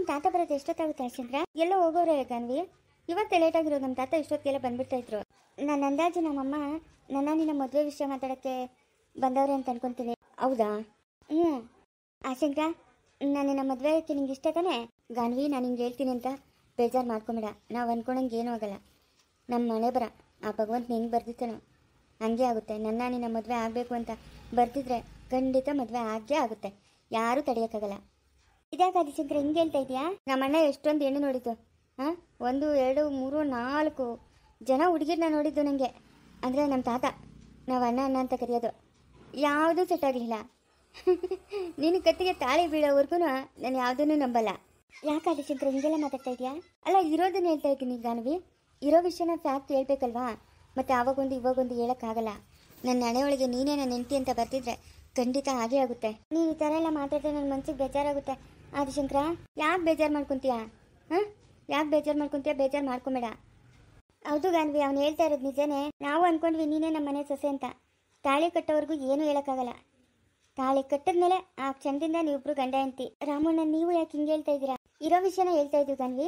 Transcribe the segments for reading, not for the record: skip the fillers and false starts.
ತಾತ ಬರೋದು ಎಷ್ಟೊತ್ತಾಗುತ್ತೆ ಚಂದ್ರ? ಎಲ್ಲೋ ಹೋಗೋರೆ ಗಾನ್ವಿ. ಇವತ್ತೇ ಲೇಟ್ ಆಗಿರೋದು. ನಮ್ಮ ತಾತ ಇಷ್ಟೊತ್ತಿಗೆಲ್ಲ ಬಂದ್ಬಿಡ್ತಾ ಇದ್ರು. ನನ್ನ ಅಂದಾಜು ನಮ್ಮಮ್ಮ ನನ್ನ ನಿನ್ನ ಮದುವೆ ವಿಷಯ ಮಾತಾಡೋಕ್ಕೆ ಬಂದವ್ರೆ ಅಂತ ಅನ್ಕೊಂತೀನಿ. ಹೌದಾ? ಹ್ಞೂ. ಚಂದ್ರ, ನಾನು ನಿನ್ನ ಮದುವೆ ಆಗೋಕ್ಕೆ ನಿಂಗೆ ಇಷ್ಟ ತಾನೆ? ಗಾನ್ವಿ, ನಾನು ಹಿಂಗೆ ಹೇಳ್ತೀನಿ ಅಂತ ಬೇಜಾರು ಮಾಡ್ಕೊಂಬೇಡ. ನಾವು ಅಂದ್ಕೊಂಡಂಗೆ ಏನೂ ಆಗಲ್ಲ. ನಮ್ಮ ಮನೆ ಬರ ಆ ಭಗವಂತ ಹೆಂಗೆ ಬರ್ದಿತ್ತಾನೋ ಹಂಗೆ ಆಗುತ್ತೆ. ನನ್ನ ನಿನ್ನ ಮದುವೆ ಆಗಬೇಕು ಅಂತ ಬರ್ತಿದ್ರೆ ಖಂಡಿತ ಮದುವೆ ಆಗೇ ಆಗುತ್ತೆ. ಯಾರೂ ತಡೆಯೋಕ್ಕಾಗಲ್ಲ. ಇದಾಗಾದಿ ಶಂಕರ, ಹಿಂಗೆ ಹೇಳ್ತಾ ಇದೆಯಾ? ನಮ್ಮ ಅಣ್ಣ ಎಷ್ಟೊಂದು ಹೆಣ್ಣು ನೋಡಿದ್ದು. ಹಾಂ, 1 2 3 4 ಜನ ಹುಡುಗಿರನ್ನ ನೋಡಿದ್ದು ನನಗೆ. ಅಂದರೆ ನಮ್ಮ ತಾತ ನಾವು ಅಣ್ಣ ಅಣ್ಣ ಅಂತ ಕರೆಯೋದು. ಯಾವುದೂ ಸೆಟ್ ಆಗಲಿಲ್ಲ. ನೀನು ಕತ್ತಿಗೆ ತಾಳಿ ಬೀಳೋವರೆಗೂ ನಾನು ಯಾವುದನ್ನು ನಂಬಲ್ಲ. ಯಾಕಾದಿ ಶಂಕರ ಹಿಂಗೆಲ್ಲ ಮಾತಾಡ್ತಾ ಇದೆಯಾ? ಅಲ್ಲ, ಇರೋದನ್ನ ಹೇಳ್ತಾ ಇದ್ದೀನಿ ಗಾನ್ವಿ. ಇರೋ ವಿಷಯನ ಫ್ಯಾಕ್ಟ್ ಹೇಳ್ಬೇಕಲ್ವಾ? ಮತ್ತು ಆವಾಗೊಂದು ಇವಾಗೊಂದು ಹೇಳೋಕ್ಕಾಗಲ್ಲ. ನನ್ನ ಹಣೆಯೊಳಗೆ ನೀನೇ ನನ್ನ ಹೆಂಡತಿ ಅಂತ ಬರ್ತಿದ್ರೆ ಖಂಡಿತ ಹಾಗೇ ಆಗುತ್ತೆ. ನೀನು ಈ ಥರ ಎಲ್ಲ ಮಾತಾಡಿದ್ರೆ ನನ್ನ ಮನಸ್ಸಿಗೆ ಬೇಜಾರಾಗುತ್ತೆ. ಆದಿಶಂಕರ, ಯಾಕೆ ಬೇಜಾರು ಮಾಡ್ಕೊತೀಯಾ? ಹಾಂ, ಯಾಕೆ ಬೇಜಾರು ಮಾಡ್ಕೊತೀಯ? ಬೇಜಾರು ಮಾಡ್ಕೊಬೇಡ. ಹೌದು ಗಾನ್ವಿ, ಅವ್ನು ಹೇಳ್ತಾ ಇರೋದು ನಿಜನೇ. ನಾವು ಅಂದ್ಕೊಂಡ್ವಿ ನೀನೇ ನಮ್ಮ ಮನೆ ಸೊಸೆ ಅಂತ. ತಾಳಿ ಕಟ್ಟೋವರೆಗೂ ಏನೂ ಹೇಳೋಕ್ಕಾಗಲ್ಲ. ತಾಳಿ ಕಟ್ಟಿದ್ಮೇಲೆ ಆ ಕ್ಷಣದಿಂದ ನೀವಿಬ್ರು ಗಂಡ ಹೆಂಡತಿ. ರಾಮಣ್ಣ, ನೀವು ಯಾಕೆ ಹಿಂಗೆ ಹೇಳ್ತಾ ಇದ್ದೀರಾ? ಇರೋ ವಿಷಯನ ಹೇಳ್ತಾ ಇದ್ದೀವಿ ಗಾನ್ವಿ,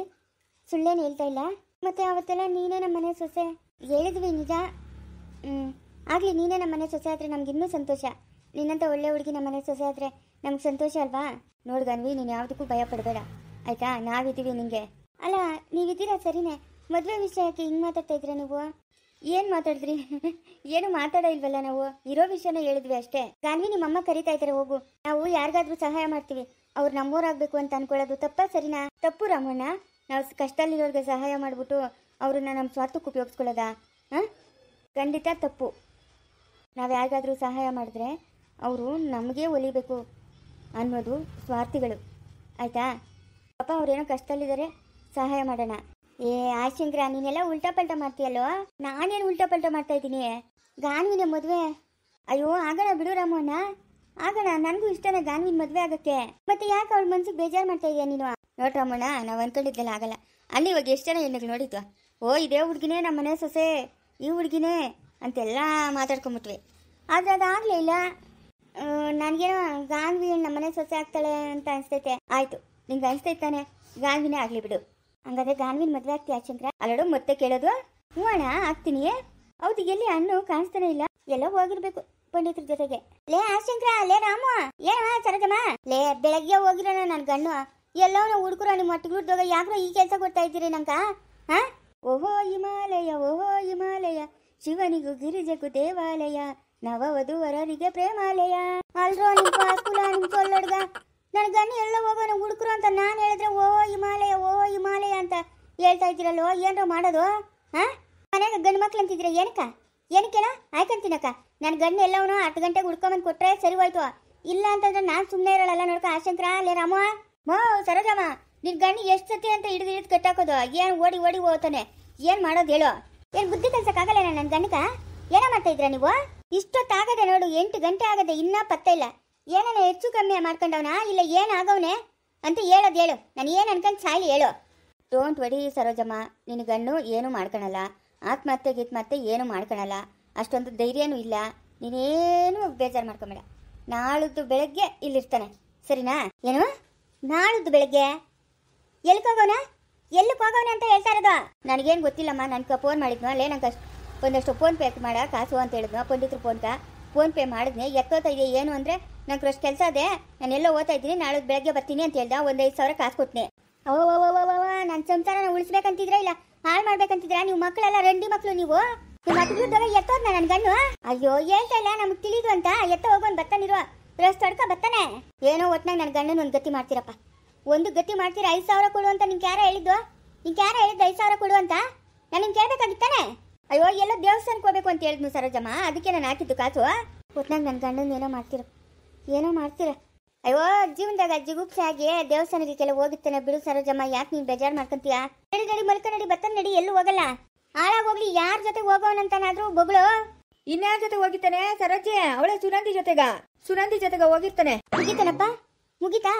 ಸುಳ್ಳೇನು ಹೇಳ್ತಾ ಇಲ್ಲ. ಮತ್ತು ಅವತ್ತೆಲ್ಲ ನೀನೇ ನಮ್ಮ ಮನೆ ಸೊಸೆ ಹೇಳಿದ್ವಿ ನಿಜ. ಆಗಲಿ, ನೀನೇ ನಮ್ಮ ಮನೆ ಸೊಸೆ ಆದರೆ ನಮ್ಗೆ ಇನ್ನೂ ಸಂತೋಷ. ನಿನ್ನಂಥ ಒಳ್ಳೆ ಹುಡುಗಿ ನಮ್ಮ ಮನೆ ಸೊಸೆ ಆದರೆ ನಮ್ಗೆ ಸಂತೋಷ ಅಲ್ವಾ? ನೋಡು ಗಾನ್ವಿ, ನೀನು ಯಾವುದಕ್ಕೂ ಭಯ ಪಡಬೇಡ ಆಯಿತಾ? ನಾವಿದ್ದೀವಿ ನಿಮಗೆ. ಅಲ್ಲ, ನೀವಿದ್ದೀರಾ ಸರಿನೇ. ಮದುವೆ ವಿಷಯಕ್ಕೆ ಹಿಂಗೆ ಮಾತಾಡ್ತಾ ಇದ್ದೀರಾ ನೀವು? ಏನು ಮಾತಾಡಿದ್ರಿ? ಏನು ಮಾತಾಡೋ ಇಲ್ವಲ್ಲ ನಾವು. ಇರೋ ವಿಷಯನ ಹೇಳಿದ್ವಿ ಅಷ್ಟೇ. ಗಾನ್ವಿ, ನಿಮ್ಮಮ್ಮ ಕರಿತಾ ಇದ್ದಾರೆ, ಹೋಗು. ನಾವು ಯಾರಿಗಾದ್ರೂ ಸಹಾಯ ಮಾಡ್ತೀವಿ, ಅವ್ರು ನಮ್ಮೋರಾಗಬೇಕು ಅಂತ ಅನ್ಕೊಳ್ಳೋದು ತಪ್ಪಾ ಸರಿನಾ? ತಪ್ಪು ರಾಮಣ್ಣ. ನಾವು ಕಷ್ಟದಲ್ಲಿರೋರಿಗೆ ಸಹಾಯ ಮಾಡಿಬಿಟ್ಟು ಅವ್ರನ್ನ ನಮ್ಮ ಸ್ವಾರ್ಥಕ್ಕೆ ಉಪಯೋಗಿಸ್ಕೊಳ್ಳೋದಾ? ಹಾಂ, ಖಂಡಿತ ತಪ್ಪು. ನಾವು ಯಾರಿಗಾದ್ರೂ ಸಹಾಯ ಮಾಡಿದ್ರೆ ಅವರು ನಮಗೇ ಒಲಿಬೇಕು ಅನ್ನೋದು ಸ್ವಾರ್ಥಿಗಳು ಆಯಿತಾ? ಪಾಪ ಅವ್ರೇನೋ ಕಷ್ಟದಲ್ಲಿದ್ದಾರೆ, ಸಹಾಯ ಮಾಡೋಣ. ಆಶಂಕರ, ನೀನೆಲ್ಲ ಉಲ್ಟಾ ಪಲ್ಟಾ ಮಾಡ್ತೀಯಲ್ಲೋ. ನಾನೇನು ಉಲ್ಟಾ ಪಲ್ಟಾ ಮಾಡ್ತಾ ಇದ್ದೀನಿ? ಗಾನ್ವಿನ ಮದುವೆ, ಅಯ್ಯೋ ಆಗೋಣ ಬಿಡು ರಾಮಣ್ಣ, ಆಗೋಣ. ನನಗೂ ಇಷ್ಟನೇ ಗಾನ್ವಿನ ಮದುವೆ ಆಗೋಕ್ಕೆ. ಮತ್ತೆ ಯಾಕೆ ಅವಳ ಮನ್ಸಿಗೆ ಬೇಜಾರು ಮಾಡ್ತಾ ಇದೆಯಾ ನೀನು? ನೋಡ್ರಿ ರಾಮಣ್ಣ, ನಾವು ಅಂದ್ಕೊಂಡಿದ್ದೆಲ್ಲ ಆಗಲ್ಲ. ಅಲ್ಲಿ ಇವಾಗ ಎಷ್ಟು ಜನ ಹೆಣ್ಣಿಗೆ ನೋಡಿದ್ವು, ಓ ಇದೇ ಹುಡುಗಿನೇ ನಮ್ಮ ಮನೆ ಸೊಸೆ, ಈ ಹುಡುಗಿನೇ ಅಂತೆಲ್ಲ ಮಾತಾಡ್ಕೊಂಬಿಟ್ವಿ. ಆದರೆ ಅದಾಗಲೇ ಇಲ್ಲ. ನನಗೇನೋ ಗಾನ್ವಿ ನಮ್ಮ ಮನೆ ಸೊಸೆ ಆಗ್ತಾಳೆ ಅಂತ ಅನಿಸ್ತೈತೆ. ಆಯಿತು, ನಿಂಗೆ ಅನಿಸ್ತೈತಾನೆ, ಗಾನ್ವಿನೇ ಆಗಲಿ ಬಿಡು. ಹಂಗಾದ್ರೆ ಗಾನ್ವಿನ ಮದುವೆ ಆಗ್ತೀಯ ಚಂದ್ರ? ಅಲ್ಲಡು ಮತ್ತೆ ಕೇಳೋದು. ಹ್ಞೂ ಅಣ್ಣ, ಆಗ್ತೀನಿ. ಹೌದು, ಎಲ್ಲಿ ಹಣ್ಣು ಕಾಣಿಸ್ತಾನೆ ಇಲ್ಲ? ಎಲ್ಲ ಹೋಗಿರ್ಬೇಕು ಪಂಡಿತರ ಜೊತೆಗೆ. ಲೇ ಆಶಂಕರ, ಲೇ ರಾಮ, ಏನ ಸರೋಜಮ್ಮ? ಲೇ ಬೆಳಗ್ಗೆ ಹೋಗಿರೋಣ ನನ್ನ ಗಣ್ಣು ಎಲ್ಲವನ್ನ ಹುಡುಕರು ನಿಮ್ಮ ಮಟ್ಟಿಗೆ ಯಾಕ್ರೋ ಈ ಕೆಲಸ ಕೊಡ್ತಾ ಇದ್ದೀರಿ ನಂಗ? ಹಾ, ಓಹೋ ಹಿಮಾಲಯ, ಓಹೋ ಹಿಮಾಲಯ, ಶಿವನಿಗೂ ಗಿರಿಜಗೂ ದೇವಾಲಯ, ನವವಧುವರರಿಗೆ ಪ್ರೇಮಾಲಯ. ಅಲ್ರೋ ನಿಮ್ಮ ಸ್ಕೂಲ ನಿಮ್ ಸೊಲ್ಲಡ್ಗ ನನ್ನ ಗಣ್ಣು ಎಲ್ಲ ಹೋಗೋಣ ಹುಡುಕರು ಅಂತ ನಾನು ಹೇಳಿದ್ರೆ ಓಹೋ ಹಿಮಾಲಯ, ಓಹೋ ಹಿಮಾಲಯ ಅಂತ ಹೇಳ್ತಾ ಇದ್ದೀರಲ್ಲೋ. ಏನ್ರೋ ಮಾಡೋದು? ಹಾ, ಮನ್ಯಾಗ ಗಂಡು ಮಕ್ಳು ಅಂತಿದ್ರೆ ಏನಕ್ಕ? ಏನಕ್ಕೆಲ್ಲ ಆಯ್ಕಂತೀನಕ್ಕ. ನನ್ನ ಗಂಡು ಎಲ್ಲವನು 10 ಗಂಟೆಗೆ ಹುಡ್ಕೊಂಬಂದು ಕೊಟ್ರೆ ಸರಿ ಹೋಯ್ತು. ಇಲ್ಲ ಅಂತಂದ್ರೆ ನಾನು ಸುಮ್ಮನೆ ಇರೋಲ್ಲ. ನೋಡ್ಕ ಆಶಂಕರ, ಅಲ್ಲೇ ರಾಮ, ಮೋ ಸರೋಜಮ್ಮ, ನಿನ್ ಗಂಡು ಎಷ್ಟು ಸತಿ ಅಂತ ಹಿಡಿದು ಕಟ್ಟಾಕೋದು? ಏನು ಓಡಿ ಓಡಿ ಹೋಗ್ತಾನೆ? ಏನು ಮಾಡೋದು ಹೇಳು? ಏನು ಬುದ್ಧಿ ಕಲ್ಸಕ್ಕಾಗಲ್ಲ ನನ್ನ ಗಂಡಕ? ಏನೋ ಮಾಡ್ತಾ ಇದ್ರ ನೀವು? ಇಷ್ಟೊತ್ತಾಗದೆ ನೋಡು, 8 ಗಂಟೆ ಆಗದೆ, ಇನ್ನೂ ಪತ್ತ ಇಲ್ಲ. ಏನಾನ ಹೆಚ್ಚು ಕಮ್ಮಿ ಮಾಡ್ಕೊಂಡವನಾ ಇಲ್ಲ ಏನಾಗವನೆ ಅಂತ ಹೇಳೋದು ಹೇಳು. ನಾನು ಏನು ಅನ್ಕೊಂಡು ಸಾಯ್ಲಿ ಹೇಳು. ಡೋಂಟ್ ವರಿ ಸರೋಜಮ್ಮ, ನಿನ್ನ ಗಂಡು ಏನು ಮಾಡ್ಕೊಳಲ್ಲ. ಆತ್ಮಹತ್ಯೆ ಗೀತ್ಮಹತ್ಯೆ ಏನು ಮಾಡ್ಕೊಳಲ್ಲ. ಅಷ್ಟೊಂದು ಧೈರ್ಯನೂ ಇಲ್ಲ. ನೀನೇನು ಬೇಜಾರು ಮಾಡ್ಕೊಂಬೇಡ. ನಾಳಿದ್ದು ಬೆಳಗ್ಗೆ ಇಲ್ಲಿರ್ತಾನೆ, ಸರಿನಾ? ಏನು ನಾಳಿದ್ದು ಬೆಳಗ್ಗೆ? ಎಲ್ಲಿಗೆ ಹೋಗೋಣ ಅಂತ ಹೇಳ್ತಾ ಇರೋದು? ನನಗೇನು ಗೊತ್ತಿಲ್ಲಮ್ಮ. ನನಗೆ ಫೋನ್ ಮಾಡಿದ್ನು, ಅಲ್ಲೇ ನಂಗೆ ಒಂದಷ್ಟು ಫೋನ್ ಪೇ ಮಾಡ ಕಾಸು ಅಂತ ಹೇಳಿದ್ನು. ಪಂಡಿತರು ಫೋನ್ ಪೇ ಮಾಡಿದ್ನಿ. ಎತ್ತೋತಾ ಇದೆ ಏನು ಅಂದರೆ, ನಂಗೆ ಅಷ್ಟು ಕೆಲಸ ಅದೇ, ನಾನೆಲ್ಲ ಓದ್ತಾ ಇದ್ದೀನಿ, ನಾಳೆ ಬೆಳಗ್ಗೆ ಬರ್ತೀನಿ ಅಂತ ಹೇಳ್ದ. ಒಂದು 5,000 ಕಾಸು ಕೊಟ್ನಿ. ನನ್ನ ಸಂಸಾರನ ಉಳಿಸ್ಬೇಕಂತಿದ್ರೆ ಇಲ್ಲ ಹಾಳು ಮಾಡ್ಬೇಕಂತಿದ್ರ? ನೀವು ಮಕ್ಕಳೆಲ್ಲ ರಂಡಿ ಮಕ್ಕಳು ನೀವು. ನಿಮ್ಮ ಮಕ್ಕಳು ಎತ್ತೋದ್ನ ನನ್ನ ಗಣ್ಣು? ಅಯ್ಯೋ ಹೇಳ್ತಾ ಇಲ್ಲ, ನಮ್ಗೆ ತಿಳಿದು ಅಂತ. ಎತ್ತ ಹೋಗೋನ್ ಬರ್ತಾನಿರುವ ರಸ್ತೆ ಹೊಡ್ಕ ಬರ್ತಾನೆ. ಏನೋ ಒಟ್ನಾಗ ನನ್ನ ಗಂಡನ ಒಂದು ಗತಿ ಮಾಡ್ತೀರಪ್ಪ. ಒಂದು ಗತಿ ಮಾಡ್ತೀರ. 5,000 ಕೊಡು ಅಂತ ನಿಂಗೆ ಯಾರ ಹೇಳಿದ್ದು? 5,000 ಕೊಡು ಅಂತ ನಾನು ನಿಮ್ಗೆ ಕೇಳಬೇಕಾಗಿತ್ತಾನೆ. ಅಯ್ಯೋ ಎಲ್ಲೋ ದೇವಸ್ಥಾನಕ್ಕೆ ಹೋಗ್ಬೇಕು ಅಂತ ಹೇಳಿದ್ನು ಸರೋಜಮ್ಮ, ಅದಕ್ಕೆ ನಾನು ಹಾಕಿದ್ದು ಕಾಸು. ಒಟ್ನಾಗ ನನ್ನ ಗಂಡನ ಏನೋ ಮಾಡ್ತೀರ. ಅಯ್ಯೋ ಜೀವನದಾಗ ಜಿಗುಪ್ಸೆ ಆಗಿ ದೇವಸ್ಥಾನಕ್ಕೆಲ್ಲ ಹೋಗಿತ್ತೇನೆ ಬಿಡು ಸರೋಜಮ್ಮ. ಯಾಕೆ ನೀನು ಬೇಜಾರು ಮಾಡ್ಕೊಂತೀಯಾ? ನಡಿ ಮಲ್ಕ ನಡಿ, ಬತ್ತನ್ ನಡಿ, ಎಲ್ಲೂ ಹೋಗಲ್ಲ. ಹಾಳಾಗೋಗ್ಲಿ, ಯಾರ ಜೊತೆ ಹೋಗೋವನಂತಾನಾದ್ರೂ ಬೊಗಳು. ಇನ್ಯಾರ ಜೊತೆ ಹೋಗಿತ್ತಾನೆ ಸರೋಜಿ? ಅವಳೆ ಸುನಂದಿ ಜೊತೆಗ ಹೋಗಿರ್ತಾನೆ. ಮುಗಿತಾನಪ್ಪ? ಮುಗಿತಾ?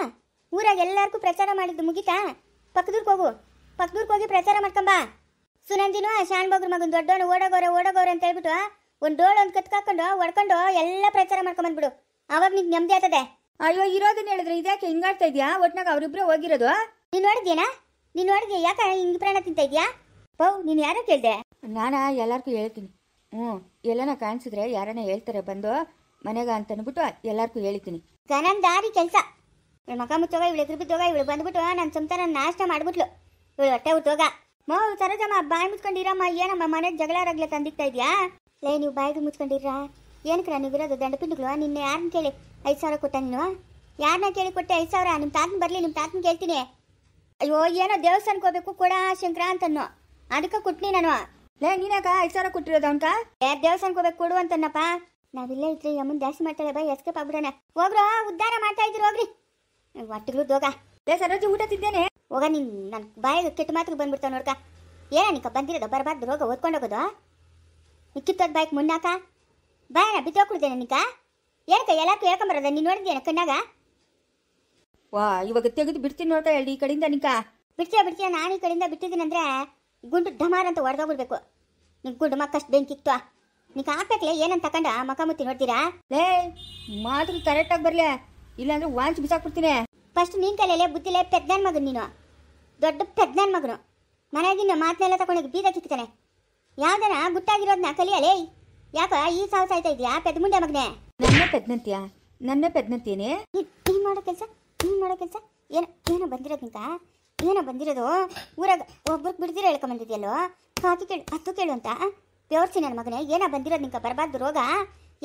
ಊರಾಗ ಎಲ್ಲಾರ್ಗೂ ಪ್ರಚಾರ ಮಾಡಿದ್ದು ಮುಗಿತಾ? ಪಕ್ಕದೂರ್ಗೆ ಹೋಗಿ ಪ್ರಚಾರ ಮಾಡ್ಕೊಂಬಾ. ಸುನಂದಿನೂ ಶಾನ್ ಬಗ್ರ ಮಗನ್ ದೊಡ್ಡವನು ಓಡೋಗೋರೆ ಅಂತ ಹೇಳ್ಬಿಟ್ಟು ಒಂದು ಡೋಳು ಒಂದು ಕತ್ಕಾಕೊಂಡು ಹೊಡ್ಕೊಂಡು ಎಲ್ಲ ಪ್ರಚಾರ ಮಾಡ್ಕೊಂಬಂದ್ಬಿಡು. ಅವಾಗ ನಿಂಗೆ ನೆಮ್ಮದಿ ಆಗ್ತದೆ. ಅಯ್ಯೋ ಇರೋದನ್ನ ಹೇಳಿದ್ರೆ ಇದ್ಯಾಕೆ ಹಿಂಗಾಡ್ತಾ ಇದ್ಯಾ? ಒಟ್ನಾಗ ಅವರಿಬ್ರು ಹೋಗಿರೋದು. ನೀನು ನೋಡಿದ್ಯೇನಾ? ನೀನು ನೋಡಿದ್ಯಾ? ಯಾಕೆ ಹಿಂಗೆ ಪ್ರಾಣ ತಿಂತ ಇದೆಯಾ? ಪೌ ನೀನು ಯಾರೋ ಕೇಳಿದೆ? ನಾನಾ ಎಲ್ಲರಿಗೂ ಹೇಳ್ತೀನಿ. ಎಲ್ಲನ ಕಾಣಿಸಿದ್ರೆ ಯಾರನ್ನ ಹೇಳ್ತಾರೆ ಬಂದು ಮನೆಗೆ ಅಂತ ಅಂದ್ಬಿಟ್ಟು ಎಲ್ಲರಿಗೂ ಹೇಳ್ತೀನಿ. ನನ್ನ ದಾರಿ ಕೆಲಸ. ಇವಳು ಮಕ ಮುಚ್ಚೋಗ, ಇವಳು ಎದುರು ಬಿದ್ದೋಗ, ಇವಳು ಬಂದ್ಬಿಟ್ಟು ನನ್ನ ಸಂಸಾರ ನಾಶ ಮಾಡ್ಬಿಟ್ಲು. ಇವಳು ಹೊಟ್ಟೆ ಹುಟ್ಟೋಗ. ಸರೋಜಮ್ಮ ಬಾಯಿ ಮುಚ್ಕೊಂಡಿರಮ್ಮ. ಏನಮ್ಮ ಮನೆಗೆ ಜಗಳ ರಗ್ಲೆ ತಂದಿಕ್ತಾ ಇದೆಯಾ? ಲೇ ನೀವು ಬಾಯಿಗೆ ಮುಚ್ಕೊಂಡಿರ ಏನಕ್ಕೆ ನೀವು ಇರೋದು ದಂಡಪಿಂಡಿಗಳು? ನಿನ್ನೆ ಯಾರನ್ನ ಕೇಳಿ 5,000 ಕೊಟ್ಟ ನೀನು? ಯಾರನ್ನ ಕೇಳಿ ಕೊಟ್ಟೆ 5,000? ನಿಮ್ಮ ತಾತನ ಬರಲಿ, ನಿಮ್ಮ ತಾತನ ಕೇಳ್ತೀನಿ. ಅಯ್ಯೋ ಏನೋ ದೇವಸ್ಥಾನಕ್ಕೆ ಹೋಗ್ಬೇಕು ಕೊಡ ಶಂಕರ ಅಂತನ್ನು, ಅದಕ್ಕೆ ಕೊಟ್ನಿ ನಾನು. ಲೇ ನೀನಾಗ 5,000 ಕೊಟ್ಟಿರೋದು ಅವನ್ಕ? ದೇವಸ್ಥಾನಕ್ಕೆ ಹೋಗ್ಬೇಕು ಕೊಡು ಅಂತನ್ನಪ್ಪ. ನಾವಿಲ್ಲೇ ಇದ್ರೆ ಅಮ್ಮನ ಜಾಸ್ತಿ ಮಾಡ್ತಾಳೆ ಬಾ, ಎಸ್ಕೇಪ್ ಆಗ್ಬಿಡೋಣ. ಹೋಗ್ರೋ, ಉದ್ಧಾರ ಮಾಡ್ತಾ ಇದ್ರು ಹೋಗ್ರಿ. ಒಟ್ಟಿಗಳು ದೋಗ. ಲೇ ಸರೋಜಿ ಊಟ ತಿದ್ದೇನೆ. ಹೋಗ ನೀನು ನನ್ನ ಬಾಯಿಗೆ ಕೆಟ್ಟ ಮಾತಿಗೆ ಬಂದ್ಬಿಡ್ತಾವ ನೋಡ್ಕ. ಏನ ನಿಕ್ಕ ಬಂದಿರೋದು ಬರಬಾರ್ದು ರೋಗ ಓದ್ಕೊಂಡು ಹೋಗೋದು? ನಿಕ್ಕಿತ್ತೋದು ಬಾಯ್ಗೆ ಮುನ್ನಾಕ ಬಾಯನ ಬಿತ್ತೋಗ್ಬಿಡ್ದೇನೆ ನಿಕ್ಕ. ಏನಕ್ಕ ಎಲ್ಲಕ್ಕೂ ಹೇಳ್ಕೊಂಬರೋದ? ನೀನು ನೋಡಿದ್ಯೇನ ಕಣ್ಣಾಗ? ವಾ ಇವಾಗ ತೆಗೆದು ಬಿಡ್ತೀನಿ ನೋಡ್ತಾ ಹೇಳಿ ಈ ಕಡೆಯಿಂದ ನಿಕ್ಕ. ಬಿಡ್ತೀಯ ನಾನು ಈ ಕಡೆಯಿಂದ ಬಿಟ್ಟಿದ್ದೀನಿ ಅಂದರೆ ಗುಂಡು ಢಮಾರ್ ಅಂತ ಹೊಡೆದೋಗ್ಬಿಡ್ಬೇಕು. ನಿಂಗೆ ಗುಂಡು ಮಕ್ಕಷ್ಟು ಬೆಂಕಿಕ್ತು. ನಿಂಗೆ ಹಾಕ್ಬೇಕಲೇ ಏನಂತ ತಕೊಂಡ ಮಕ ಮುತ್ತಿ ನೋಡ್ತೀರಾ? ಲೇ ಮಾತ್ರ ಕರೆಕ್ಟಾಗಿ ಬರಲೇ, ಇಲ್ಲಾಂದ್ರೆ ವಾಂಚ್ ಬಿಸಾಕ್ಬಿಡ್ತೀನಿ. ಫಸ್ಟ್ ನೀನು ಕಲೆಯಲ್ಲೇ ಬುದ್ಧಿಲೇ ಪೆದ್ದನ ಮಗನು ನೀನು, ದೊಡ್ಡ ಪೆದ್ದನ ಮಗನು. ಮನೆಗಿನ್ನ ಮಾತನ್ನೆಲ್ಲ ತಗೊಂಡೋಗಿ ಬೀದ ಕಿಕ್ತಾನೆ. ಯಾವ್ದನ ಗುಟ್ಟಾಗಿರೋದನ್ನ ಕಲಿಯಲೇ. ಯಾಕ ಈ ಸಾವು ಸಾಯ್ತಾ ಇದೆಯಾ ಪೆದ್ದ ಮುಂಡೆ ಮಗನೇ? ನನ್ನ ಪೆದ್ನಂತೀಯನೇ. ನೀನು ಮಾಡೋ ಕೆಲಸ ಏನೋ ಬಂದಿರೋದು ನಿಂಕ? ಏನೋ ಬಂದಿರೋದು ಊರಾಗ ಒಬ್ರಿಗೆ ಬಿಡ್ದಿರ ಹೇಳ್ಕೊಂಬಂದಿದ್ಯಲ್ಲೋ. ಹಾಕಿ ಕೇಳು ಹತ್ತು ಕೇಳು ಅಂತ ಬೆವರ್ಸಿ ನನ್ನ ಮಗನೇ. ಏನೋ ಬಂದಿರೋದು ನಿಂಕ ಬರಬಾರ್ದು ರೋಗ.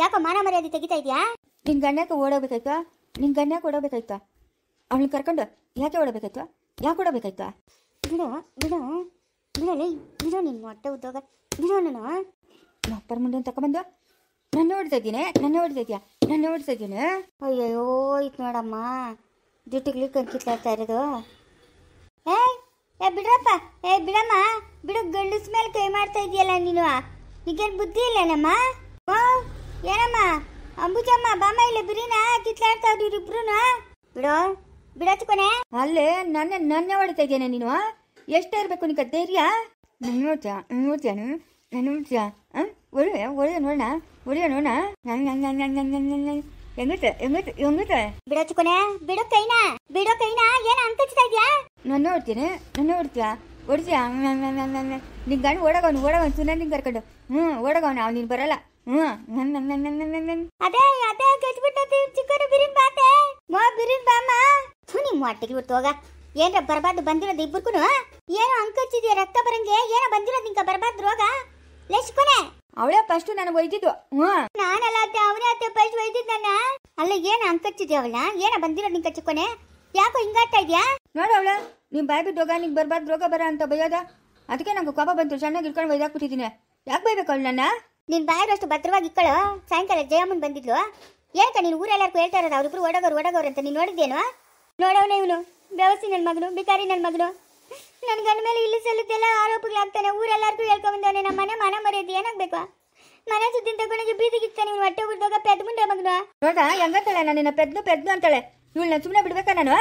ಯಾಕೋ ಮಾನ ಮರ್ಯಾದೆ ತೆಗಿತಾ ಇದೆಯಾ? ನಿನ್ ಗಣ್ಯಕ್ಕೆ ಓಡೋಗ್ಬೇಕಾಯ್ತಾ? ಅವಳನ್ನ ಕರ್ಕೊಂಡು ಯಾಕೆ ಓಡಬೇಕಾಯ್ತು? ಯಾಕೆ ಓಡಬೇಕಾಯ್ತು? ಬಿಡು ನಿನ್ನ ಹೊಟ್ಟೆ ಉದ್ದೋಗ ಬಿಡು. ನಾನು ಅಪ್ಪರ ಮುಂದೆ ತಗೊಂಬಂದು ನನ್ನ ಹೊಡಿತಾ ಇದ್ದೀನಿ. ಅಯ್ಯಯ್ಯೋ ಇತ್ತು ನೋಡಮ್ಮ, ಜುಟ್ಟಿಗ್ಲಿ ಕಿತ್ಲಾಡ್ತಾ ಇರೋದು. ಬಿಡ್ರಪ್ಪ, ಬಿಡಮ್ಮ, ಬಿಡು. ಗಂಡಸ್ ಮೇಲೆ ಕೈ ಮಾಡ್ತಾ ಇದೆಯಲ್ಲ ನೀನು. ನಿಗೇನು ಬುದ್ಧಿ ಇಲ್ಲೇನಮ್ಮ? ಏನಮ್ಮ ಅಂಬುಜಮ್ಮ ಬಾಮ ಇಲ್ಲ ಬಿರಿನ ಕಿತ್ಲಾಡ್ತಾ ಇವ್ರಿಬ್ರು. ಬಿಡೋಚ್ಕೊನೆ. ಅಲ್ಲೇ ನನ್ನ ಹೊಡಿತಾ ಇದೆಯಾ ನೀನು? ಎಷ್ಟೇ ಇರಬೇಕು ನಿಂಗೆ ಧೈರ್ಯ? ನೋಡ್ತೀಯ ನೋಡೋಣ. ಹೆಂಗುತ್ತೆ ಬಿಡೋಚ್ಕೊನೆ. ಬಿಡೋ ಕೈನಾ ಏನ ಅಂಕಚ್ತಾ ಇದೆಯಾ? ನನ್ನ ಹೊಡ್ತೀಯ ನಿನ್ ಗಂಡು ಓಡಗವನು ಸುನಂದಿನ ಕರ್ಕೊಂಡು ಓಡಗವನು. ಅವ್ನು ನೀನು ಬರಲ್ಲ. ಅದೇ ಗಚ್ಬಿಟ್ಟತಿ ಚಿಕ್ಕನ ಬಿರಿನ್ ಬಾತೆ ಬಿರಿನ್ ಬಾಮ. ನಿಮ್ಮ ಹೊಟ್ಟೆಗೆ ಬಿಡ್ತೋಗ. ಏನ್ರ ಬರಬಾರ್ದು ಬಂದಿರೋದು ಇಬ್ಬರ್ಗೂ. ಏನೋ ಅಂಕಚ್ಚಿದ್ಯಾ ರಕ್ತ ಬರಂಗೆ. ಏನೋ ಬಂದಿರೋದು ನಿಂಕ ಬರಬಾರ್ದು ರೋಗ. ಲೆಚ್ಕೊನೆ. ಅವಳೇ ಫಸ್ಟ್ ನನಗೆ ಒಯ್ದಿದ್ದು. ನಾನಲ್ಲ ಅತ್ತೆ, ಅವನೇ ಅತ್ತೆ ಫಸ್ಟ್ ಒಯ್ದಿದ್ದು ನನ್ನ. ಅಲ್ಲ ಏನ ಅಂಕಚ್ಚಿದ್ಯಾ ಅವಳನ್ನ? ಏನ ಬಂದಿರೋದು ನಿಂಕ ಚಿಕ್ಕೊನೆ? ಯಾಕೋ ಹಿಂಗಾಗ್ತಾ ಇದ್ಯಾ? ನೋಡು ಅವಳ ನಿಮ್ ಬಾಯ್ ಬಿಟ್ಟು ಹೋಗ, ನಿಂಗೆ ಬರಬಾರ್ದು ರೋಗ ಬರ ಅಂತ ಬೈಯೋದ. ಅದಕ್ಕೆ ನಂಗೆ ಕೋಪ ಬಂತು, ಚೆನ್ನಾಗಿ ಇಟ್ಕೊಂಡು ಒಯ್ದಾಕ್ಬಿಟ್ಟಿದ್ದೀನಿ. ಯಾಕೆ ಬೈಬೇಕು ಅವಳು ನನ್ನ? ನಿನ್ ಬಾಯಿರಷ್ಟು ಭದ್ರವಾಗಿ ಇಕ್ಕಳು. ಸಾಯಂಕಾಲ ಜಯಮ್ಮನ್ ಬಂದಿದ್ಲು. ಏನಕ ನೀನು ಊರೆಲ್ಲರಿಗೂ ಹೇಳ್ತಾ ಇರೋದು ಅವ್ರಿಬ್ರು ಓಡೋಗೋರು ಅಂತ? ನೀನು ನೋಡಿದ್ದೇನು? ನೋಡವನೇ ಇವನು ಬೆವಸಿ ನನ್ನ ಮಗನು, ಬಿಕಾರಿ ನನ್ನ ಮಗನು. ನನ್ನ ಗಂಡ ಮೇಲೆ ಇಲ್ಲಿ ಸಲ್ಲುತ್ತೆಲ್ಲ ಆರೋಪಗಳಾಗ್ತಾನೆ. ಊರೆಲ್ಲರಿಗೂ ಹೇಳ್ಕೊಂಬಂದವನೇ. ನಮ್ಮ ಮನೆ ಮನ ಮರ್ಯಾದೆ ಏನಾಗಬೇಕು? ಮನೆ ಸುದ್ದಿನ ತಗೊಂಡೋಗಿ ಬೀದಿಗಿತ್ತಾನೆ ಇವನು. ಹೊಟ್ಟೆ ಬಿಡ್ದಾಗ ಪೆದ್ ಮುಂಡೆ ಮಗನು. ನೋಡ ಹೆಂಗಂತಾಳೆ ನನ್ನ ಪೆದ್ನು ಅಂತಾಳೆ. ಇವಳನ್ನ ಸುಮ್ಮನೆ ಬಿಡ್ಬೇಕಾ ನಾನು?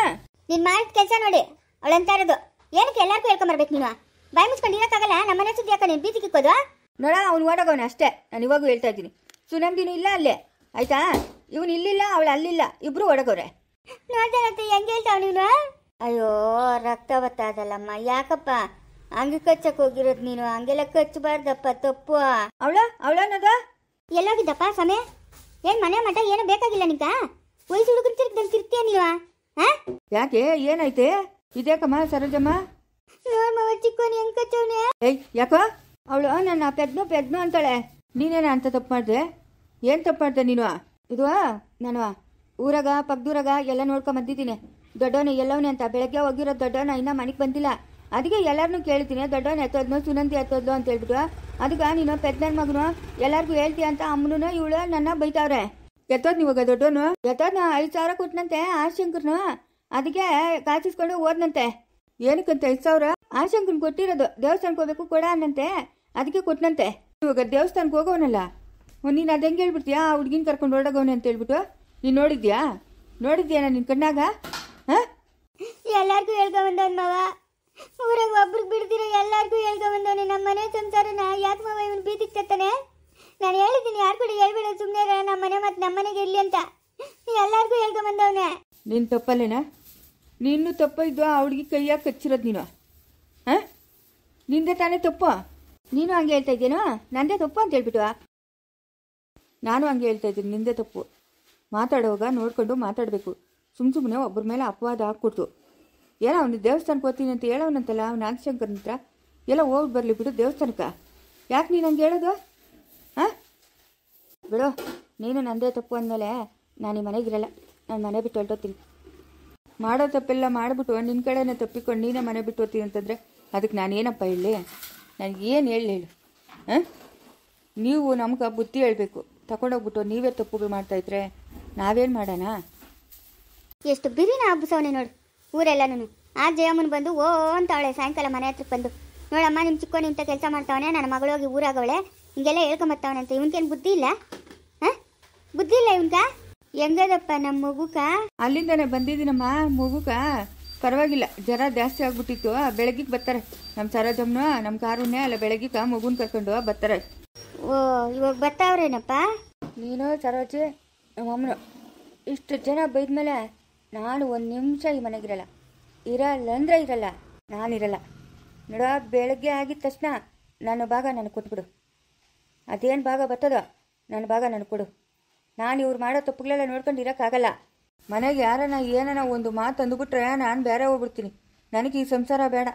ನೀನ್ ಮಾಡಿದ ಕೆಲಸ ನೋಡಿ ಅವಳಂತ ಇರೋದು. ಏನಕ್ಕೆ ಎಲ್ಲರಿಗೂ ಹೇಳ್ಕೊಂಬರ್ಬೇಕು ನೀನು? ಬಾಯಿ ಮುಚ್ಕೊಂಡು ಇರೋಕ್ಕಾಗಲ್ಲ. ನಮ್ಮ ಮನೆ ಸುದ್ದಿ ಯಾಕ ನೀನು ಬೀದಿಗಿಕ್ಕೋದು? ನೋಡ ಅವ್ನು ಓಡೋಗವನು ಅಷ್ಟೇ. ನಾನು ಇವಾಗೂ ಹೇಳ್ತಾ ಇದ್ದೀನಿ. ಸುನಂದಿನೂ ಇಲ್ಲ ಅಲ್ಲೇ, ಆಯ್ತಾ? ಇವನು ಇಲ್ಲಿಲ್ಲ, ಅವಳು ಅಲ್ಲಿಲ್ಲ, ಇಬ್ರು ಓಡೋಗವ್ರೆ. ನೋಡ್ತಾನಂತೆ ಹೆಂಗೆ ಹೇಳ್ತಾವ ನೀನು? ಅಯ್ಯೋ ರಕ್ತ ಬತ್ತಾದಲ್ಲಮ್ಮ. ಯಾಕಪ್ಪ ಹಂಗೆ ಕಚ್ಚಕ್ ಹೋಗಿರೋದು ನೀನು? ಹಂಗೆಲ್ಲ ಕಚ್ಚಬಾರ್ದಪ್ಪ, ತಪ್ಪು. ಅವಳನ್ನದ ಎಲ್ಲೋಗಿದ್ದಪ್ಪ ಸಮಯ? ಏನ್ ಮನೆ ಮಠ ಏನೋ ಬೇಕಾಗಿಲ್ಲ ನಿಂಕ? ವಯಸ್ಸು ಹುಡುಗರು ತಿರ್ತೀಯ ನೀನು? ಯಾಕೆ ಏನಾಯ್ತೆ? ಇದ್ಯಾಕಮ್ಮ ಸರೋಜಮ್ಮ? ನೋಡ್ಮವ ಚಿಕ್ಕೋನಿ ಹೆಂಗ್ ಕಚ್ಚವನೆ. ಯಾಕೋ ಅವಳು ನನ್ನ ಪೆದ್ನು ಅಂತಾಳೆ. ನೀನೇನ ಅಂತ ತಪ್ಪು ಮಾಡಿದೆ? ಏನು ತಪ್ಪು ಮಾಡಿದೆ ನೀನು? ಇದು ನಾನು ಊರಾಗ ಪಕ್ಕದೂರಾಗ ಎಲ್ಲ ನೋಡ್ಕೊಂಡ್ ಬಂದಿದ್ದೀನಿ. ದೊಡ್ಡವನೇ ಎಲ್ಲವನೇ ಅಂತ. ಬೆಳಗ್ಗೆ ಹೋಗಿರೋದು ದೊಡ್ಡವನ ಇನ್ನೂ ಮನೆಗೆ ಬಂದಿಲ್ಲ. ಅದಕ್ಕೆ ಎಲ್ಲರನ್ನೂ ಕೇಳ್ತೀನಿ, ದೊಡ್ಡವನ ಎತ್ತೋದ್ನು ಸುನಂದಿ ಎತ್ತೋದ್ಲು ಅಂತ ಹೇಳ್ಬಿಟ್ಟು. ಅದಕ್ಕೆ ನೀನು ಪೆದ್ದನ ಮಗನು ಎಲ್ಲರಿಗೂ ಹೇಳ್ತೀಯ ಅಂತ ಅಮ್ಮನೂ ಇವಳು ನನ್ನ ಬೈತಾವ್ರೆ. ಎತ್ತೋದ್ ನೀವಾಗ ದೊಡ್ಡವನು ಎತ್ತೋದ್ನ 5,000 ಕೊಟ್ಟನಂತೆ ಆಶಂಕರ್ನು. ಅದಕ್ಕೆ ಕಾಚಿಸ್ಕೊಂಡು ಹೋದ್ನಂತೆ. ಏನಕ್ಕಂತೆ 5,000? ಆಶಂಕರ್ನ ಕೊಟ್ಟಿರೋದು ದೇವಸ್ಥಾನಕ್ಕೆ ಹೋಗ್ಬೇಕು ಕೊಡ ಅನ್ನಂತೆ. ಅದಕ್ಕೆ ಕೊಟ್ಟನಂತೆ. ಇವಾಗ ದೇವಸ್ಥಾನಕ್ಕೆ ಹೋಗೋವನಲ್ಲ, ನೀನು ಅದು ಹೆಂಗೆ ಹೇಳ್ಬಿಡ್ತೀಯಾ? ಆ ಹುಡ್ಗಿನ ಕರ್ಕೊಂಡು ಹೊರಡೋಗವನೆ ಅಂತ ಹೇಳ್ಬಿಟ್ಟು. ನೀನು ನೋಡಿದ್ಯಾ ನಿನ್ನ ಕಣ್ಣಾಗ? ಎಲ್ಲಾರ್ಗೂ ಹೇಳ್ಕೊಂಬಂದವನ್ ಮಾವ. ಊರಾಗ ಒಬ್ರಿಗೆ ಬಿಡ್ದಿರ ಎಲ್ಲಾರ್ಗೂ ಹೇಳ್ಕೊಂಬಂದವನೆ. ನಮ್ಮ ಮನೆ ಸಂಸಾರನ ಯಾಕೆ ಮಾವ ಇವನು ಬೀದಿಗೆ ತತ್ತಾನೆ? ನಾನು ಹೇಳಿದ್ದೀನಿ ಯಾರು ಕೂಡ ಹೇಳ್ಬೇಡ, ಸುಮ್ಮನೆ ನಮ್ಮ ಮನೆ ಮತ್ತು ನಮ್ಮ ಮನೆಗೆ ಇರಲಿ ಅಂತ. ಎಲ್ಲಾರ್ಗೂ ಹೇಳ್ಕೊಂಬಂದವನೆ. ನೀನು ತಪ್ಪಲ್ಲೇನಾ? ನೀನು ತಪ್ಪ ಇದ್ದು ಆ ಹುಡುಗಿ ಕೈಯಾಗ ಕಚ್ಚಿರೋದು ನೀನು. ಹಾಂ, ನಿಂದೆ ತಾನೇ ತಪ್ಪು. ನೀನು ಹಂಗೆ ಹೇಳ್ತಾ ಇದ್ದೇನೋ ನಂದೇ ತಪ್ಪು ಅಂತ ಹೇಳ್ಬಿಟ್ಟು. ನಾನು ಹಂಗೆ ಹೇಳ್ತಾ ಇದ್ದೀನಿ, ನಿಂದೆ ತಪ್ಪು. ಮಾತಾಡುವಾಗ ನೋಡ್ಕೊಂಡು ಮಾತಾಡಬೇಕು. ಸುಮ್ಮನೆ ಒಬ್ಬರ ಮೇಲೆ ಅಪವಾದ ಹಾಕ್ಕೊಡ್ತು. ಏನೋ ಅವನು ದೇವಸ್ಥಾನಕ್ಕೆ ಹೋಗ್ತೀನಿ ಅಂತ ಹೇಳೋನಂತಲ್ಲ ಅವ್ನು ನಾಗಶಂಕರನ ಹತ್ರ. ಎಲ್ಲ ಹೋಗಿ ಬರಲಿ ಬಿಡು ದೇವಸ್ಥಾನಕ್ಕೆ. ಯಾಕೆ ನೀನು ಹಂಗೆ ಹೇಳೋದು? ಹಾಂ, ಬಿಡು. ನೀನು ನಂದೇ ತಪ್ಪು ಅಂದಮೇಲೆ ನಾನು ಈ ಮನೆಗಿರಲ್ಲ. ನಾನು ಮನೆ ಬಿಟ್ಟು ಹೊರಟೋಗ್ತೀನಿ. ಮಾಡೋ ತಪ್ಪೆಲ್ಲ ಮಾಡಿಬಿಟ್ಟು ನಿನ್ನ ಕಡೆನೇ ತಪ್ಪಿಕೊಂಡು ನೀನೇ ಮನೆ ಬಿಟ್ಟು ಹೋಗ್ತೀನಿ ಅಂತಂದರೆ ಅದಕ್ಕೆ ನಾನೇನಪ್ಪ ಹೇಳಿ? ನನಗೇನು ಹೇಳು? ಹಾಂ, ನೀವು ನಮ್ಗೆ ಬುದ್ಧಿ ಹೇಳಬೇಕು. ತಗೊಂಡೋಗ್ಬಿಟ್ಟು ನೀವೇ ತಪ್ಪುಗಳು ಮಾಡ್ತಾಯಿದ್ರೆ ನಾವೇನು ಮಾಡೋಣ? ಎಷ್ಟು ಬಿರಿನ ಹಬ್ಬಸವನೆ ನೋಡು ಊರೆಲ್ಲನೂ. ಆ ಜಯಮ್ಮನ ಬಂದು ಓ ಅಂತವಳೆ ಸಾಯಂಕಾಲ ಮನೆ ಹತ್ರಕ್ಕೆ ಬಂದು, ನೋಡಮ್ಮ ನಿಮ್ಮ ಚಿಕ್ಕೋನು ಇಂಥ ಕೆಲಸ ಮಾಡ್ತಾವನೆ, ನನ್ನ ಮಗಳೋಗಿ ಊರಾಗವಳೆ, ಹಿಂಗೆಲ್ಲ ಹೇಳ್ಕೊಂಬರ್ತಾವನೆ ಅಂತ. ಇವನ್ಕೇನು ಬುದ್ಧಿ ಇಲ್ಲ? ಹಾಂ, ಬುದ್ಧಿ ಇಲ್ಲ ಇವನ್ಕ? ಹೆಂಗದಪ್ಪ ನಮ್ಮ ಮಗುಕ? ಅಲ್ಲಿಂದನೇ ಬಂದಿದ್ದೀನಮ್ಮ. ಮಗುಕ ಪರವಾಗಿಲ್ಲ, ಜ್ವರ ಜಾಸ್ತಿ ಆಗ್ಬಿಟ್ಟಿತ್ತು. ಬೆಳಗ್ಗೆ ಬರ್ತಾರೆ ನಮ್ಮ ಸರೋಜಮ್ಮನ ನಮ್ಮ ಕಾರುಣ್ಯ ಅಲ್ಲ, ಬೆಳಗ್ಗೆ ಮಗುನ ಕರ್ಕೊಂಡು ಬರ್ತಾರೆ. ಓ, ಇವಾಗ ಬರ್ತಾವ್ರೇನಪ್ಪ? ನೀನು ಸರೋಜಿ ನಮ್ಮಮ್ಮನು ಇಷ್ಟು ಜನ ಬೈದ್ಮೇಲೆ ನಾನು ಒಂದು ನಿಮಿಷ ಈ ಮನೆಗಿರಲ್ಲ. ಇರಲ್ಲ ಅಂದರೆ ಇರಲ್ಲ, ನಾನಿರಲ್ಲ. ನೋಡ, ಬೆಳಗ್ಗೆ ಆಗಿದ ತಕ್ಷಣ ನನ್ನ ಭಾಗ ನನಗೆ ಕೊಟ್ಬಿಡು. ಅದೇನು ಭಾಗ ಬರ್ತದೋ ನನ್ನ ಭಾಗ ನನಗೆ ಕೊಡು. ನಾನು ಇವ್ರು ಮಾಡೋ ತಪ್ಪುಗಳೆಲ್ಲ ನೋಡ್ಕೊಂಡು ಇರೋಕ್ಕಾಗಲ್ಲ. ಮನೆಗೆ ಯಾರನ್ನ ಏನನ್ನ ಒಂದು ಮಾತು ಅಂದುಬಿಟ್ರೆ ನಾನು ಬೇರೆ ಹೋಗ್ಬಿಡ್ತೀನಿ. ನನಗೆ ಈ ಸಂಸಾರ ಬೇಡ,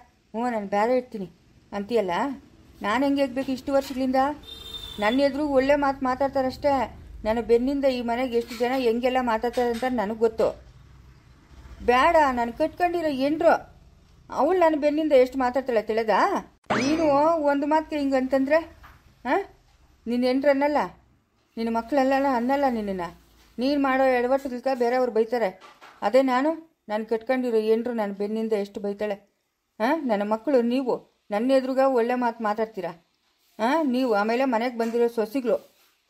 ನಾನು ಬೇರೆ ಇರ್ತೀನಿ ಅಂತೀಯಲ್ಲ. ನಾನು ಹೆಂಗೆ ಹೋಗ್ಬೇಕು? ಇಷ್ಟು ವರ್ಷಗಳಿಂದ ನನ್ನ ಎದುರು ಒಳ್ಳೆ ಮಾತು ಮಾತಾಡ್ತಾರಷ್ಟೇ. ನನ್ನ ಬೆನ್ನಿಂದ ಈ ಮನೆಗೆ ಎಷ್ಟು ಜನ ಹೆಂಗೆಲ್ಲ ಮಾತಾಡ್ತಾರೆ ಅಂತ ನನಗೆ ಗೊತ್ತು. ಬೇಡ, ನಾನು ಕಟ್ಕೊಂಡಿರೋ ಏನ್ರು ಅವಳು ನನ್ನ ಬೆನ್ನಿಂದ ಎಷ್ಟು ಮಾತಾಡ್ತಾಳೆ ತಿಳಿದಾ? ನೀನು ಒಂದು ಮಾತಿಗೆ ಹಿಂಗೆ ಅಂತಂದರೆ ಹಾಂ, ನಿನ್ನ ಹೆಂಡ್ರು ಅನ್ನಲ್ಲ, ನಿನ್ನ ಮಕ್ಕಳೆಲ್ಲ ಅನ್ನಲ್ಲ. ನಿನ್ನನ್ನು ನೀನು ಮಾಡೋ ಎಡವಟ್ಟುಗಳ್ಕ ಬೇರೆಯವ್ರು ಬೈತಾರೆ. ಅದೇ ನಾನು ಕಟ್ಕೊಂಡಿರೋ ಏನ್ರು ನನ್ನ ಬೆನ್ನಿಂದ ಎಷ್ಟು ಬೈತಾಳೆ. ಹಾಂ, ನನ್ನ ಮಕ್ಕಳು ನೀವು ನನ್ನ ಎದುರುಗ ಒಳ್ಳೆ ಮಾತು ಮಾತಾಡ್ತೀರಾ. ಹಾಂ, ನೀವು ಆಮೇಲೆ ಮನೆಗೆ ಬಂದಿರೋ ಸೊಸಿಗಳು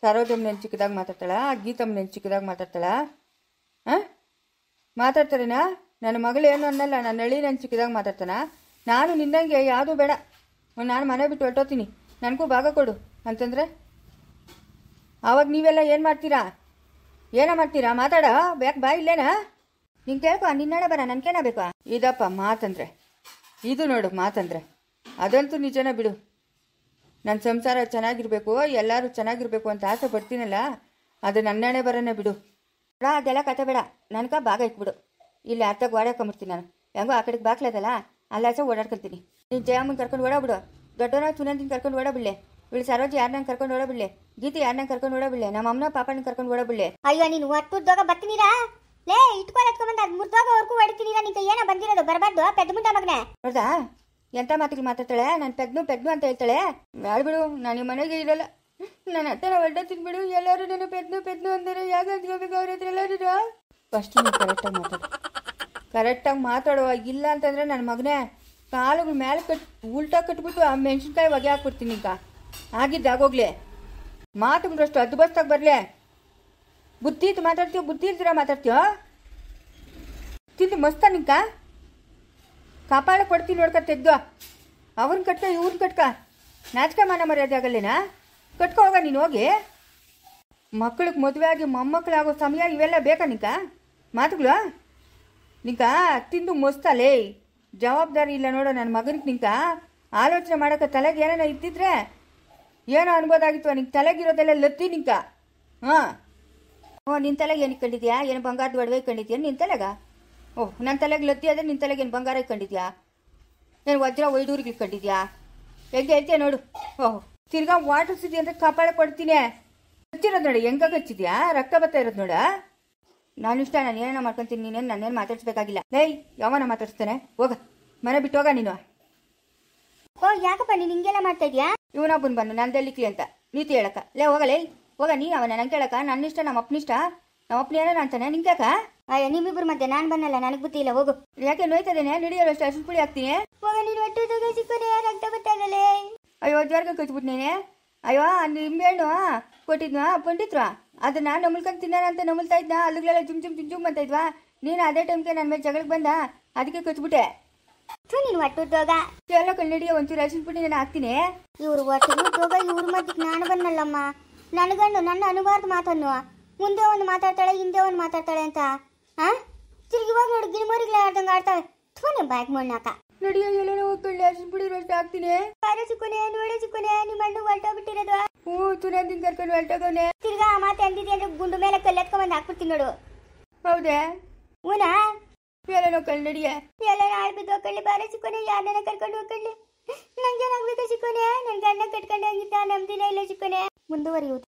ಸರೋಜಮ್ಮ ನೆನ್ ಚಿಕ್ಕದಾಗಿ ಮಾತಾಡ್ತಾಳ, ಗೀತಮ್ಮ ನೆನ್ ಚಿಕ್ಕದಾಗಿ ಮಾತಾಡ್ತಾಳ. ಹಾಂ, ಮಾತಾಡ್ತಾರೇನಾ? ನನ್ನ ಮಗಳೇನು ಅನ್ನಲ್ಲ, ನನ್ನ ಹಳ್ಳಿ ನೆನ್ ಚಿಕ್ಕದಾಗಿ ಮಾತಾಡ್ತಾನ. ನಾನು ನಿನ್ನಂಗೆ ಯಾವುದೂ ಬೇಡ, ನಾನು ಮನೆ ಬಿಟ್ಟು ಹೊರಟೋತೀನಿ, ನನಗೂ ಭಾಗ ಕೊಡು ಅಂತಂದರೆ ಆವಾಗ ನೀವೆಲ್ಲ ಏನು ಮಾಡ್ತೀರಾ? ಏನೋ ಮಾಡ್ತೀರಾ? ಮಾತಾಡ ಬೇಕು ಬಾ ಇಲ್ಲೇನಾ? ನಿಂಗೆ ಕೇಳ್ಕೊ, ನಿನ್ನಡೆ ಬರ ನನಗೇನ ಬೇಕಾ? ಇದಪ್ಪ ಮಾತಂದರೆ, ಇದು ನೋಡು ಮಾತಂದರೆ. ಅದಂತೂ ನಿಜನೇ ಬಿಡು. ನನ್ನ ಸಂಸಾರ ಚೆನ್ನಾಗಿರಬೇಕು, ಎಲ್ಲರೂ ಚೆನ್ನಾಗಿರಬೇಕು ಅಂತ ಆಸೆ ಪಡ್ತೀನಲ್ಲ, ಅದು ನನ್ನಣೆ ಬರೋನೇ ಬಿಡು. ಬೇಡ, ಅದೆಲ್ಲ ಕತೆ ಬೇಡ. ನನಗೆ ಭಾಗ ಇಟ್ಬಿಡು. ಇಲ್ಲಿ ಅರ್ಥಕ್ಕೆ ಓಡಾಡ್ಕೊಂಬಿಡ್ತೀನಿ ನಾನು. ಹೆಂಗೋ ಆ ಕಡೆಗೆ ಬಾಕ್ಲದಲ್ಲ, ಅಲ್ಲಾಚೆ ಓಡಾಡ್ಕೊಳ್ತೀನಿ. ನೀನು ಜಯಮ್ಮನ ಕರ್ಕೊಂಡು ಓಡಾಬಿಡು. ದೊಡ್ಡವನ ಸುನಂದಿನ ಕರ್ಕೊಂಡು ಓಡಾಬಿಡ್ಲೆ. ಇವಳು ಸರೋಜಿ ಯಾರನ್ನ ಕರ್ಕೊಂಡು ಓಡಾಬಿಡ್ಲೆ. ಗೀತೆ ಯಾರನ್ನ ಕರ್ಕೊಂಡು ಓಡಾಬಿಡ್ಲೆ. ನಮ್ಮ ಅಮ್ಮನ ಪಾಪನ ಕರ್ಕೊಂಡು ಓಡಾಬಿಡ್ಲೆ. ಅಯ್ಯೋ, ನೀನು ಒಟ್ಟುದ್ದೋಗ ಬರ್ತೀನಿರಾ? ಲೇ, ಇಟ್ಕೊಂಡ್ ಅದು ಮುರ್ದೋಗವರೆಗೂ ಹೊಡಿತೀನಿರಾ? ನಿಂಗೆ ಏನೋ ಬಂದಿರೋದು ಬರಬಾರ್ದು ಪೆದ್ದ ಮುಂಡ ಮಗನೇ. ನೋಡ್ದಾ ಎಂಥ ಮಾತಿಗೆ ಮಾತಾಡ್ತಾಳೆ? ನಾನು ಪೆದ್ನು ಅಂತ ಹೇಳ್ತಾಳೆ. ಹೇಳ್ಬಿಡು, ನಾನು ಈ ಮನೆಗೆ ಇರಲ್ಲ, ನಾನು ಹತ್ತಿರ ಹೊರಟ ತಿನ್ಬಿಡು. ಎಲ್ಲರೂ ನಾನು ಪೆದ್ನು ಅಂದರೆ ಯಾಕೆ ಅಂದ್ಕೋಬೇಕು ಅವ್ರ ಹತ್ರ ಎಲ್ಲರೂ? ಫಸ್ಟ್ ನೀವು ಕರೆಕ್ಟಾಗಿ ಮಾತಾಡುವ. ಇಲ್ಲ ಅಂತಂದರೆ ನನ್ನ ಮಗನೇ ಕಾಲುಗಳ ಮೇಲೆ ಉಲ್ಟಾ ಕಟ್ಬಿಟ್ಟು ಆ ಮೆಣಸಿನ್ಕಾಯಿ ಹೊಗೆ ಹಾಕ್ಬಿಡ್ತೀನಿ. ಈಗ ಆಗಿದ್ದಾಗೋಗ್ಲಿ. ಮಾತುಗಳಷ್ಟು ಅದು ಬಸ್ತಾಗಿ ಬರಲಿ. ಬುದ್ಧಿ ಇತ್ತು ಮಾತಾಡ್ತೀವ, ಬುದ್ಧಿ ಇಲ್ದಿರ ಮಾತಾಡ್ತೀವ? ತಿಂದು ಮಸ್ತ ನಿಂಕ ಕಾಪಾಳ ಕೊಡ್ತೀನಿ ನೋಡ್ಕ ತೆಗ್ದು. ಅವ್ರನ್ನ ಕಟ್ಕ ಇವ್ರನ್ನ ಕಟ್ಕ. ನಾಚಿಕೆ ಮಾನ ಮರ್ಯಾದೆ ಆಗಲ್ಲೇನಾ? ಕಟ್ಕೊ ಹೋಗ ನೀನು ಹೋಗಿ. ಮಕ್ಕಳಿಗೆ ಮದುವೆ ಆಗಿ ಮೊಮ್ಮಕ್ಕಳಾಗೋ ಸಮಯ ಇವೆಲ್ಲ ಬೇಕಾ ನಿಂಕ? ಮಾತುಗಳು ನಿಂಕ ತಿಂದು ಮಸ್ತಲೇ. ಜವಾಬ್ದಾರಿ ಇಲ್ಲ ನೋಡೋ ನನ್ನ ಮಗನಿಗೆ. ನಿಂಕ ಆಲೋಚನೆ ಮಾಡೋಕೆ ತಲೆಗೆ ಏನೇನೋ ಇದ್ದಿದ್ರೆ ಏನೋ ಅನ್ಬೋದಾಗಿತ್ತು. ನಿಂಗೆ ತಲೆಗಿರೋದೆಲ್ಲ ಲತ್ತಿ ನಿಂಕ. ಹಾಂ, ನಿನ್ನ ತಲೆಗೆ ಏನು ಇಟ್ಕೊಂಡಿದ್ಯಾ? ಏನು ಬಂಗಾರದ ಒಡವೆ ಇಟ್ಕೊಂಡಿದ್ಯಾ ನಿನ್ನ ತಲೆಗ? ಓಹ್, ನನ್ನ ತಲೆಗೆ ಲತ್ತಿ ಆದರೆ ನಿನ್ನ ತಲೆಗೆ ಏನು ಬಂಗಾರ ಇಟ್ಕೊಂಡಿದ್ಯಾ? ಏನು ವಜ್ರ ವೈಡೂರಿಗೆ ಇಟ್ಕೊಂಡಿದ್ಯಾ? ಹೆಂಗೆ ಹೇಳ್ತೀಯ ನೋಡು. ಓಹ್, ತಿರ್ಗಾ ವಾಟರ್ಸಿದ್ಯಾ ಅಂತ ಕಪಾಳ ಕೊಡ್ತೀನಿ. ಹಚ್ಚಿರೋದು ನೋಡಿ, ಹೆಂಗಾಗಿ ಹಚ್ಚಿದ್ಯಾ? ರಕ್ತ ಬರ್ತಾ ಇರೋದು ನೋಡ. ನಾನು ಇಷ್ಟ, ನಾನು ಏನೇನೋ ಮಾಡ್ಕೊತೀನಿ. ನೀನೇನು ನನ್ನೇನು ಮಾತಾಡ್ಸ್ಬೇಕಾಗಿಲ್ಲ. ಏಯ್, ಯಾವನ ಮಾತಾಡ್ಸ್ತಾನೆ? ಹೋಗ, ಮನೆ ಬಿಟ್ಟು ಹೋಗ ನೀನು. ಓ, ಯಾಕಪ್ಪ ನೀನು ಹಿಂಗೆಲ್ಲ ಮಾಡ್ತಾ ಇದೀಯಾ? ಇವನೊಬ್ಬನು ಬಂದು ನಾನು ದಲ್ಲಿಕ್ಲಿ ಅಂತ ನೀತಿ ಹೇಳಕ್ಕ. ಲೇ ಹೋಗಲೇ, ಹೋಗ ನೀ. ಅವನ ನಂಗೆ ಕೇಳಕ್ಕ. ನನ್ನ ಇಷ್ಟ, ನಮ್ಮ ಅಪ್ಪನಿಷ್ಟ. ನಮ್ಮ ಅಪ್ಪನ ಏನೇನು ಅಂತಾನೆ ನಿಂಗ್ಯಾಕ? ಅಯ್ಯೋ, ನಿಮ್ಮಿಬ್ಬರು ಮಧ್ಯೆ ನಾನು ಬನ್ನಲ್ಲ, ನನಗೆ ಬುದ್ಧಿ ಇಲ್ಲ. ಹೋಗು. ಯಾಕೆ ನೋಯ್ತದೇನೆ? ನಡೆಯಲ್ಲ ಅಷ್ಟು ಅಷ್ಟು ಪುಳಿ ಹಾಕ್ತೀನಿ. ಹೋಗ ನೀನು. ಒಟ್ಟು ಸಿಕ್ಕೋನೆ ರಕ್ತ ಬರ್ತಾ ಇದ್ದಲೇ. ಅಯ್ಯೋ, ಜ್ವರ್ಗ ಕಚ್ಬಿಟ್ನೇನೆ. ಅಯ್ಯೋ, ನಿಂಬೆಹಣ್ಣು ಕೊಟ್ಟಿದ್ವಾ ಪಂಡಿತ್ವಾ? ಅದನ್ನ ನಮಲ್ಕೊಂಡು ತಿನ್ನಾನ ಅಂತ ನಮಲ್ತಾ ಇದ್ನ. ಅಲ್ಲಿಗಳೆಲ್ಲ ಜುಮ್ ಅಂತ ಇದ್ವಾ? ನೀನು ಅದೇ ಟೈಮ್ಗೆ ನನ್ನ ಮೇಲೆ ಜಗಳಕ್ಕೆ ಬಂದ, ಅದಕ್ಕೆ ಕಚ್ಬಿಟ್ಟೆ. ನೀನು ಒಟ್ಟುದ್ದೋಗ ಎಲ್ಲ ಕಣ್ಣಿಡಿಯ ಒಂಚೂರು ಅರಿಶಿನ ಪುಡಿ ನಾನು ಹಾಕ್ತೀನಿ. ಇವ್ರು ಒಟ್ಟುದ್ದೋಗ ಇವ್ರ ಮಧ್ಯಕ್ಕೆ ನಾನು ಬನ್ನಲ್ಲಮ್ಮ. ನನಗಂಡು ನನ್ನ ಅನುಬಾರ್ದು ಮಾತನ್ನು ಮುಂದೆ ಒಂದು ಮಾತಾಡ್ತಾಳೆ, ಹಿಂದೆ ಒಂದು ಮಾತಾಡ್ತಾಳೆ ಅಂತ. ಹಾಂ, ತಿರ್ಗಿ ಇವಾಗ ನೋಡು ಗಿರಿಮರಿಗಳ ಆಡ್ದಂಗೆ ಆಡ್ತಾವೆ ಥೋನೆ ಬ್ಯಾಗ್ ಮಣ್ಣಾಕ ನಡಿಯ ಎಲ್ಲನೋ ಹೋಗ್ಕೊಳ್ಳಿ ಅಷ್ಟು ಬಿಡಿರೋ ಅಷ್ಟು ಆಗ್ತೀನಿ ಬಾರೆ ಚಿಕ್ಕನೆ ನೋಡೆ ಚಿಕ್ಕನೆ ನಿಮ್ಮ ಅಣ್ಣ ಹೊರಟೋಗ್ಬಿಟ್ಟಿರೋದು ಹ್ಞೂ ತುನಂದಿನ ಕರ್ಕೊಂಡು ಹೊರಟೋಗನೆ ತಿರ್ಗಾ ಆ ಮಾತೆ ಅಂದಿದ್ದೆ ಅಂದ್ರೆ ಗುಂಡು ಮೇಲೆ ಕಲ್ಲೆತ್ಕೊಂಡ್ ಹಾಕ್ಬಿಡ್ತೀನಿ ನೋಡು ಹೌದೇ ಊನಾ ಎಲ್ಲನೋ ಕಳ್ಳಿ ನಡಿಯ ಎಲ್ಲ ನಾಳೆ ಬಿದ್ದು ಹೋಗ್ಕೊಳ್ಳಿ ಬಾರೆ ಚಿಕ್ಕನೆ ಯಾರನ್ನ ಕರ್ಕೊಂಡು ಹೋಗ್ಕೊಳ್ಳಿ ನಂಗೇನಾಗ್ಬೇಕು ಚಿಕ್ಕನೆ ನನ್ ಗಂಡ ಕಟ್ಕೊಂಡು ಹೋಗಿದ್ದ ನಮ್ದಿನ ಇಲ್ಲ ಚಿಕ್ಕನೆ ಮುಂದುವರಿಯುವುದು.